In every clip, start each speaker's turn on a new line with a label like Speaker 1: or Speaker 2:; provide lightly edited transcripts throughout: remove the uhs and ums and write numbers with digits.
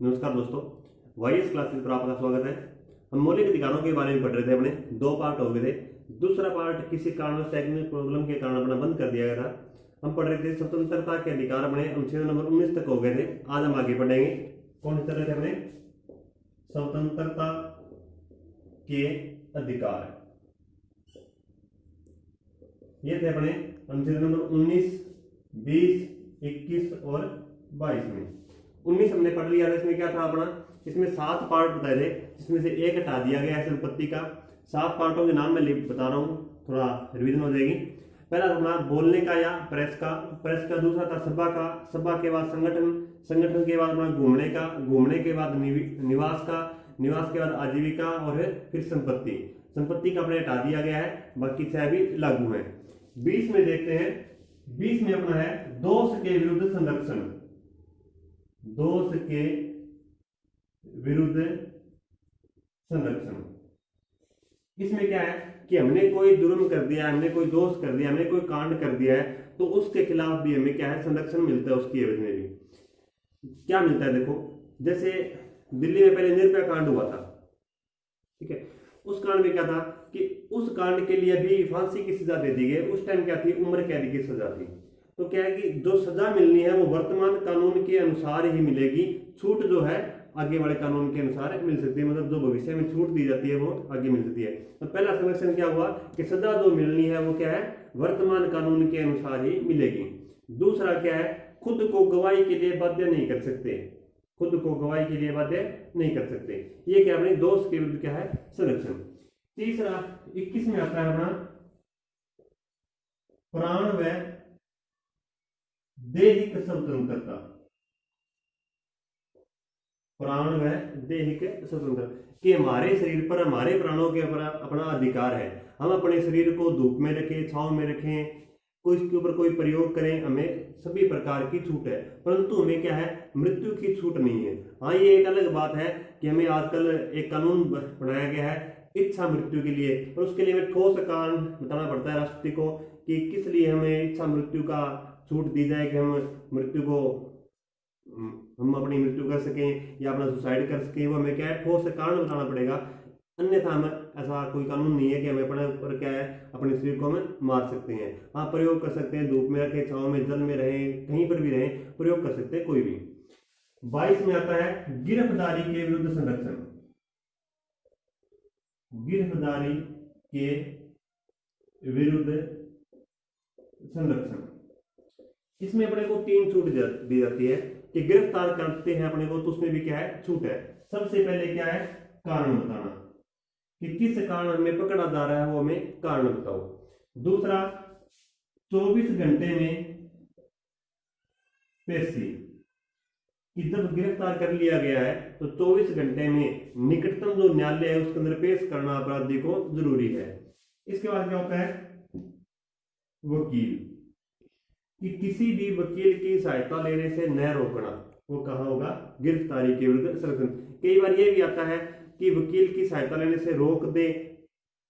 Speaker 1: नमस्कार दोस्तों, YS classes पर आपका स्वागत है। हम मौलिक अधिकारों के बारे में पढ़ रहे थे। अपने दो पार्ट हो गए थे। दूसरा पार्ट किसी कारण टेक्निकल प्रॉब्लम के कारण अपना बंद कर दिया गया था। हम पढ़ रहे थे स्वतंत्रता के अधिकार, अपने अनुच्छेद नंबर 19 तक हो गए थे। आज हम आगे पढ़ेंगे। कौन से रहे थे अपने? स्वतंत्रता के अधिकार। ये थे अपने अनुच्छेद नंबर 19, 20, 21 और 22 में। 19 हमने पढ़ लिया था। इसमें क्या था अपना? इसमें 7 पार्ट बताए थे, जिसमें से एक हटा दिया गया है संपत्ति का। 7 पार्टों के नाम मैं बता रहा हूँ, थोड़ा रिवीजन हो जाएगी। पहला अपना बोलने का या प्रेस का। दूसरा था सभा के बाद संगठन के बाद अपना घूमने के बाद निवास के बाद आजीविका और फिर संपत्ति का अपने हटा दिया गया है, बाकी 6 भी लागू है। 20 में देखते हैं। 20 में अपना है दोष के विरुद्ध संरक्षण। दोष के विरुद्ध संरक्षण। इसमें क्या है कि हमने कोई जुर्म कर दिया, हमने कोई दोष कर दिया, हमने कोई कांड कर दिया है, तो उसके खिलाफ भी हमें क्या है, संरक्षण मिलता है। उसकी एवज में भी क्या मिलता है? देखो, जैसे दिल्ली में पहले निर्भया कांड हुआ था, ठीक है। उस कांड में क्या था कि उस कांड के लिए भी फांसी की सजा दे दी गई। उस टाइम क्या थी? उम्र कैद की सजा थी। तो क्या है कि जो सजा मिलनी है वो वर्तमान कानून के अनुसार ही मिलेगी। छूट जो है आगे वाले कानून के अनुसार मिल सकती है, मतलब जो भविष्य में छूट दी जाती है वो आगे मिल सकती है। तो पहला संरक्षण क्या हुआ कि सजा जो मिलनी है वो क्या है? वर्तमान कानून के अनुसार ही मिलेगी। दूसरा क्या है? खुद को गवाही के लिए बाध्य नहीं कर सकते। खुद को गवाही के लिए बाध्य नहीं कर सकते। ये क्या अपने दोष के विरुद्ध क्या है? संरक्षण। तीसरा 21 में आता है अपना प्राण व दैहिक स्वतंत्रता। प्राण व दैहिक स्वतंत्रता कि हमारे शरीर पर, हमारे प्राणों के ऊपर अपना अधिकार है। हम अपने शरीर को धूप में रखें, छांव में रखें, कोई इसके ऊपर कोई प्रयोग करें, हमें सभी प्रकार की छूट है। परंतु हमें क्या है? मृत्यु की छूट नहीं है। हाँ, ये एक अलग बात है कि हमें आजकल एक कानून बनाया गया है इच्छा मृत्यु के लिए, और उसके लिए हमें ठोस कारण बताना पड़ता है राष्ट्रपति को कि किस लिए हमें इच्छा मृत्यु का छूट दी जाए, कि हम अपनी मृत्यु कर सकें या अपना सुसाइड कर सकें। वो हमें क्या है? ठोस कारण बताना पड़ेगा। अन्यथा हमें ऐसा कोई कानून नहीं है कि हमें अपने ऊपर क्या है, अपने शरीर को हम मार सकते हैं। हाँ, प्रयोग कर सकते हैं, धूप में रखें, छांव में, जल में रहें, कहीं पर भी रहें, प्रयोग कर सकते हैं कोई भी। 22 में आता है गिरफ्तारी के विरुद्ध संरक्षण। गिरफ्तारी के विरुद्ध संरक्षण। इसमें अपने को 3 छूट दी जाती है कि गिरफ्तार करते हैं अपने को, तो उसमें भी क्या है? छूट है। सबसे पहले क्या है? कारण बताना कि किस कारण हमें पकड़ा जा रहा है, वो हमें कारण बताओ। दूसरा 24 घंटे में पेशी, कि जब गिरफ्तार कर लिया गया है तो 24 घंटे में निकटतम जो न्यायालय है उसके अंदर पेश करना अपराधी को जरूरी है। इसके बाद क्या होता है? वकील, कि किसी भी वकील की सहायता लेने से न रोकना। वो कहाँ होगा? गिरफ्तारी के विरुद्ध संरक्षण। कई बार ये भी आता है कि वकील की सहायता लेने से रोक दे,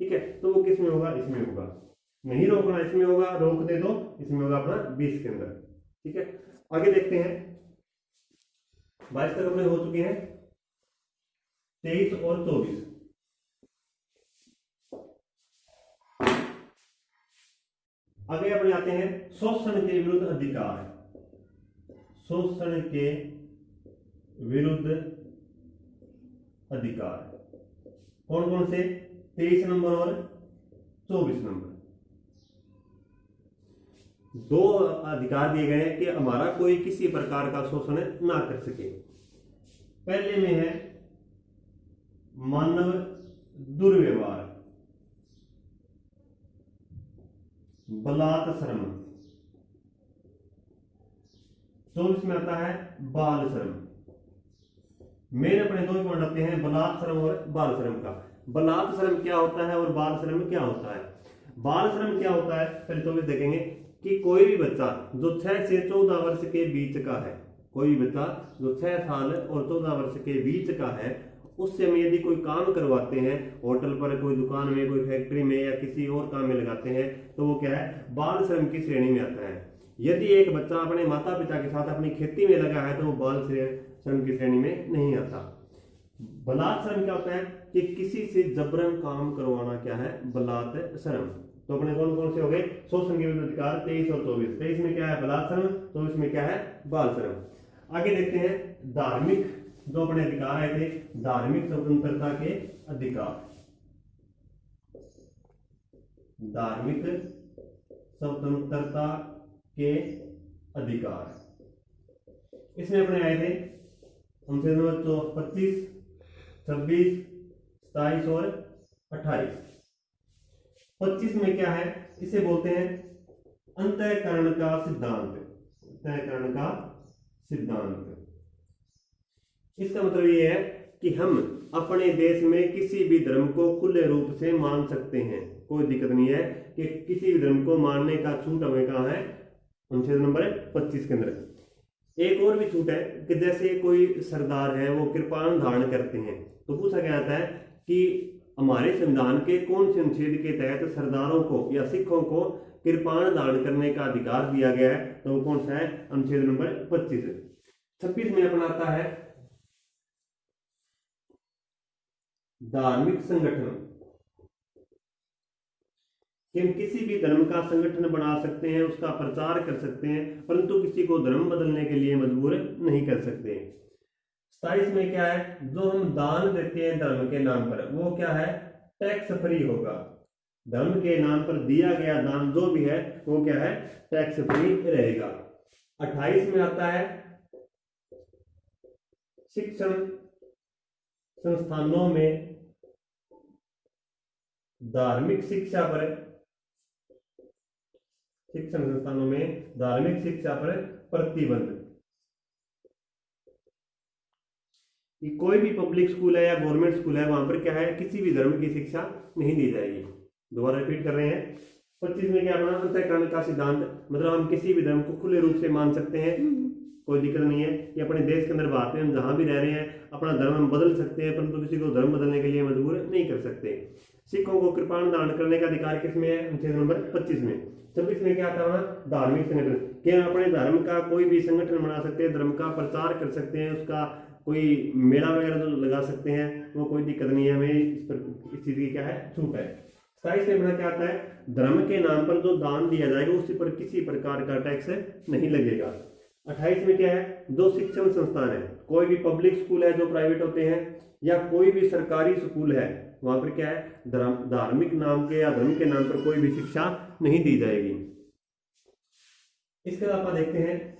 Speaker 1: ठीक है, तो वो किस में होगा? इसमें होगा। नहीं रोकना इसमें होगा, रोक दे तो इसमें होगा अपना 20 के अंदर, ठीक है। आगे देखते हैं। 22 तक अपने हो चुके हैं। 23 और 24 आगे अपने आते हैं शोषण के विरुद्ध अधिकार। शोषण के विरुद्ध अधिकार कौन कौन से? 23 नंबर और 24 नंबर। 2 अधिकार दिए गए हैं कि हमारा कोई किसी प्रकार का शोषण ना कर सके। पहले में है मानव दुर्व्यवहार, बलात् श्रम। 24 में आता है बाल श्रम। मेन अपने 2 पॉइंट आते हैं, बलात् श्रम और बाल श्रम का। बलात् श्रम क्या होता है और बाल श्रम क्या होता है? बाल श्रम क्या होता है पहले 24 देखेंगे कि कोई भी बच्चा जो 6 से 14 वर्ष के बीच का है, कोई भी बच्चा जो 6 साल और 14 वर्ष के बीच का है, उससे हम यदि कोई काम करवाते हैं, होटल पर, कोई दुकान में, कोई फैक्ट्री में या किसी और काम में लगाते हैं, तो वो क्या है? बाल श्रम की श्रेणी में आता है। यदि एक बच्चा अपने माता पिता के साथ अपनी खेती में लगा है तो वो बाल श्रम की श्रेणी में नहीं आता। बलात् श्रम क्या होता है कि किसी से जबरन काम करवाना क्या है, बलात् श्रम। तो अपने कौन कौन से हो गए, शोषण के विरुद्ध अधिकार 23 और 24। 23 में क्या है बलात् श्रम, 24 में क्या है बाल श्रम। आगे देखते हैं धार्मिक जो अपने अधिकार आए थे, धार्मिक स्वतंत्रता के अधिकार। धार्मिक स्वतंत्रता के अधिकार इसमें अपने आए थे अनुच्छेद नंबर 25, 26, 27 और 28। 25 में क्या है, इसे बोलते हैं अंतःकरण का सिद्धांत। अंतःकरण का सिद्धांत, इसका मतलब ये है कि हम अपने देश में किसी भी धर्म को खुले रूप से मान सकते हैं, कोई दिक्कत नहीं है कि किसी भी धर्म को मानने का छूट हमें कहाँ है, अनुच्छेद नंबर 25 के अंदर। एक और भी छूट है कि जैसे कोई सरदार है वो कृपाण धारण करते हैं, तो पूछा गया था कि हमारे संविधान के कौन से अनुच्छेद के तहत सरदारों को या सिखों को कृपाण धारण करने का अधिकार दिया गया है, तो वो कौन सा है, अनुच्छेद नंबर 25। 26 में अपना आता है धार्मिक संगठन, कि हम किसी भी धर्म का संगठन बना सकते हैं, उसका प्रचार कर सकते हैं, परंतु किसी को धर्म बदलने के लिए मजबूर नहीं कर सकते। 27 में क्या है, जो हम दान देते हैं धर्म के नाम पर वो क्या है, टैक्स फ्री होगा। धर्म के नाम पर दिया गया दान जो भी है वो क्या है, टैक्स फ्री रहेगा। 28 में आता है शिक्षण संस्थानों में धार्मिक शिक्षा पर, शिक्षण संस्थानों में धार्मिक शिक्षा पर प्रतिबंध, कि कोई भी पब्लिक स्कूल है या गवर्नमेंट स्कूल है वहां पर क्या है, किसी भी धर्म की शिक्षा नहीं दी जाएगी। दोबारा रिपीट कर रहे हैं। 25 में क्या अपना अंतःकरण का सिद्धांत, मतलब हम किसी भी धर्म को खुले रूप से मान सकते हैं, कोई दिक्कत नहीं है। ये अपने देश के अंदर बात है, हम जहां भी रह रहे हैं अपना धर्म हम बदल सकते हैं, परंतु किसी को धर्म बदलने के लिए मजबूर नहीं कर सकते। सिखों को कृपाण दान करने का अधिकार किसमें है, अनुच्छेद नंबर 25 में। 26 में क्या आता है, धार्मिक संगठन, कि हम अपने धर्म का कोई भी संगठन बना सकते हैं, धर्म का प्रचार कर सकते हैं, उसका कोई मेला वगैरह तो लगा सकते हैं, वो कोई दिक्कत नहीं है, हमें इस चीज की क्या है, छूट है। 27 में अपना क्या आता है, धर्म के नाम पर जो दान दिया जाएगा उसी पर किसी प्रकार का टैक्स नहीं लगेगा। 28 में क्या है, जो शिक्षण संस्थान है, कोई भी पब्लिक स्कूल है जो प्राइवेट होते हैं या कोई भी सरकारी स्कूल है, वहां पर क्या है, धार्मिक नाम के या धर्म के नाम पर कोई भी शिक्षा नहीं दी जाएगी। इसके बाद आप देखते हैं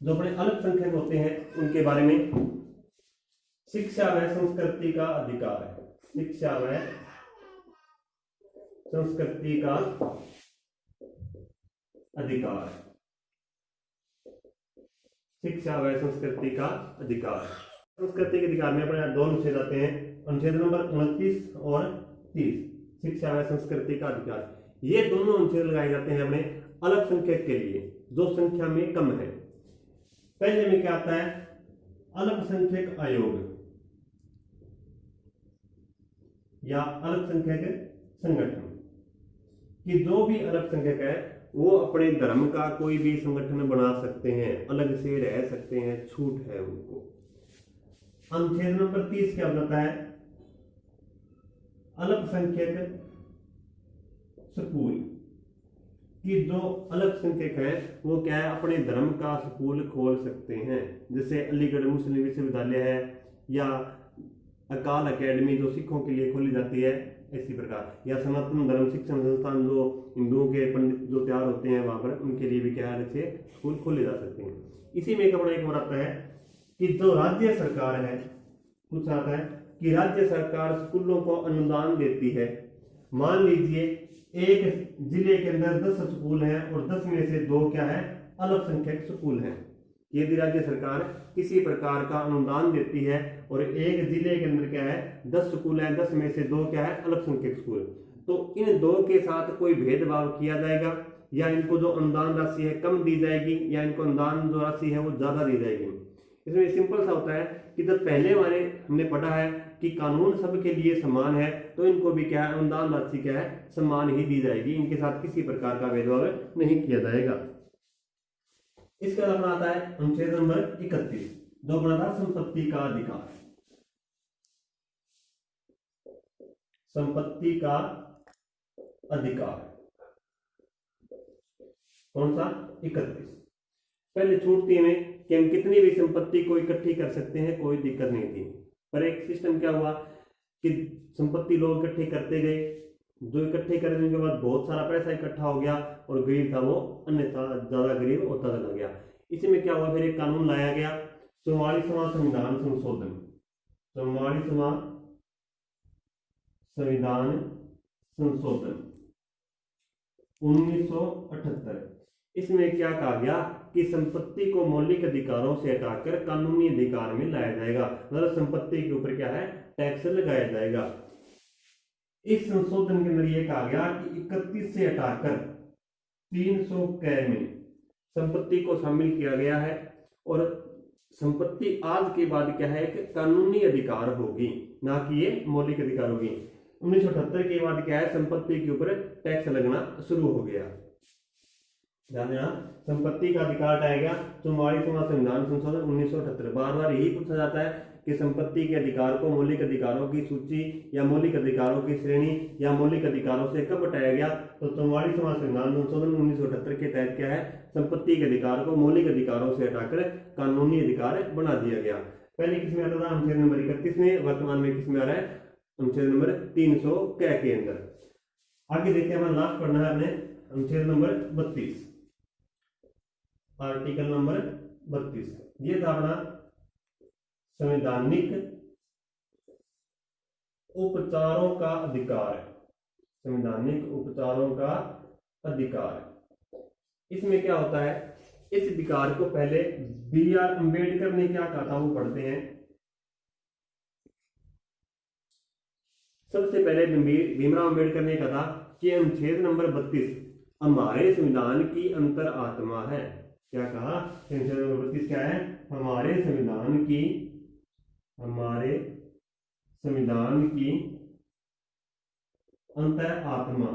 Speaker 1: जो अपने अल्पसंख्यक होते हैं उनके बारे में। शिक्षा व संस्कृति का अधिकार है, शिक्षा व संस्कृति का अधिकार, शिक्षा व संस्कृति का अधिकार। संस्कृति के अधिकार में अपने दो अनुच्छेद आते हैं, अनुच्छेद नंबर 29 और 30, शिक्षा व संस्कृति का अधिकार। ये दोनों अनुच्छेद लगाए जाते हैं अपने अल्पसंख्यक के लिए जो संख्या में कम है। पहले में क्या आता है, अल्पसंख्यक आयोग या अल्पसंख्यक संगठन, कि जो भी अल्पसंख्यक है वो अपने धर्म का कोई भी संगठन बना सकते हैं, अलग से रह सकते हैं, छूट है उनको। अनुच्छेद नंबर 30 क्या बताता है, अल्पसंख्यक स्कूल, कि जो अल्पसंख्यक है वो क्या है, अपने धर्म का स्कूल खोल सकते हैं, जैसे अलीगढ़ मुस्लिम विश्वविद्यालय है या अकाल एकेडमी जो सिखों के लिए खोली जाती है, इसी प्रकार, या सनातन धर्म शिक्षण संस्थान जो हिंदुओं के पंडित जो तैयार होते हैं वहां पर, उनके लिए भी क्या है, अच्छे स्कूल खोले जा सकते हैं। इसी में एक अपना एक और आता है कि जो राज्य सरकार है, कुछ आता है कि राज्य सरकार स्कूलों को अनुदान देती है। मान लीजिए एक जिले के अंदर 10 स्कूल हैं और 10 में से 2 क्या है, अल्पसंख्यक स्कूल हैं। यदि राज्य सरकार किसी प्रकार का अनुदान देती है और एक जिले के अंदर क्या है, 10 स्कूल है, 10 में से 2 क्या है, अल्पसंख्यक स्कूल, तो इन 2 के साथ कोई भेदभाव किया जाएगा या इनको जो अनुदान राशि है कम दी जाएगी या इनको अनुदान जो राशि है वो ज्यादा दी जाएगी। इसमें सिंपल सा होता है कि जब पहले वाले हमने पढ़ा है कि कानून सबके लिए समान है, तो इनको भी क्या है, अनुदान राशि क्या है, समान ही दी जाएगी, इनके साथ किसी प्रकार का भेदभाव नहीं किया जाएगा। इसके बाद अपना आता है अनुच्छेद नंबर 31, जो अपना था संपत्ति का अधिकार। संपत्ति का अधिकार कौन सा? 31। पहले छूट थी हमें कि हम कितनी भी संपत्ति को इकट्ठी कर सकते हैं, कोई दिक्कत नहीं थी। पर एक सिस्टम क्या हुआ कि संपत्ति लोग इकट्ठे करते गए, जो इकट्ठे करने के बाद बहुत सारा पैसा इकट्ठा हो गया और गरीब था वो अन्यथा ज्यादा गरीब होता चला गया। इसी में क्या हुआ, फिर एक कानून लाया गया 44वां संविधान संशोधन। 44वां संविधान संशोधन 1978। इसमें क्या कहा गया कि संपत्ति को मौलिक अधिकारों से हटाकर कानूनी अधिकार में लाया जाएगा, मतलब संपत्ति के ऊपर क्या है, टैक्स लगाया जाएगा। इस संशोधन के अंदर यह कहा गया कि 31 से हटाकर 300 क में संपत्ति को शामिल किया गया है और संपत्ति आज के बाद क्या है कि कानूनी अधिकार होगी, ना कि ये मौलिक अधिकार होगी। 1978 के बाद क्या है, संपत्ति के ऊपर टैक्स लगना शुरू हो गया। ध्यान देना, संपत्ति का अधिकार हटाएगा 44वां संविधान संशोधन 1978। बार बार यही पूछा जाता है कि संपत्ति के अधिकार को मौलिक अधिकारों की सूची या मौलिक अधिकारों की श्रेणी या मौलिक अधिकारों से कब हटाया गया, तो 44वां संविधान संशोधन 1978 के तहत क्या है, संपत्ति के अधिकार को मौलिक अधिकारों से हटाकर कानूनी अधिकार बना दिया गया। पहले किसमें आता था, अनुच्छेद नंबर 31 में, वर्तमान में किसमें आ रहा है, अनुच्छेद नंबर 300 के अंदर। आगे देखते हैं, हमारा लास्ट पढ़ना है हमने अनुच्छेद नंबर 32, आर्टिकल नंबर 32। ये था अपना संवैधानिक उपचारों का अधिकार। संवैधानिक उपचारों का अधिकार, इसमें क्या होता है, इस अधिकार को पहले B.R. अम्बेडकर ने क्या कहा था वो पढ़ते हैं। सबसे पहले भीमराव अम्बेडकर ने कहा था कि अनुच्छेद नंबर 32 हमारे संविधान की अंतर आत्मा है। क्या कहा, अनुच्छेद नंबर 32 क्या है, हमारे संविधान की अंतर आत्मा।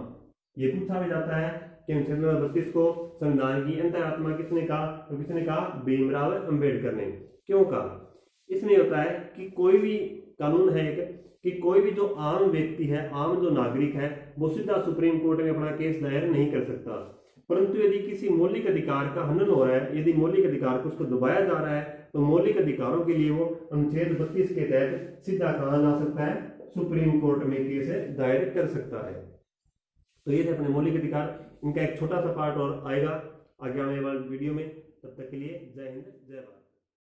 Speaker 1: ये पूछा भी जाता है कि अनुच्छेद नंबर 32 को संविधान की अंतर आत्मा किसने कहा, तो किसने कहा, भीमराव अम्बेडकर ने। क्यों कहा, इसमें होता है कि कोई भी कानून है कि कोई भी जो आम व्यक्ति है, आम जो नागरिक है, वो सीधा सुप्रीम कोर्ट में अपना केस दायर नहीं कर सकता, परंतु यदि किसी मौलिक अधिकार का हनन हो रहा है, यदि मौलिक अधिकार को उसको दबाया जा रहा है, तो मौलिक अधिकारों के लिए वो अनुच्छेद 32 के तहत सीधा कहा जा सकता है, सुप्रीम कोर्ट में केस दायर कर सकता है। तो ये थे अपने मौलिक अधिकार। इनका एक छोटा सा पार्ट और आएगा आगे आने वाले वीडियो में। तब तक के लिए जय हिंद, जय भारत।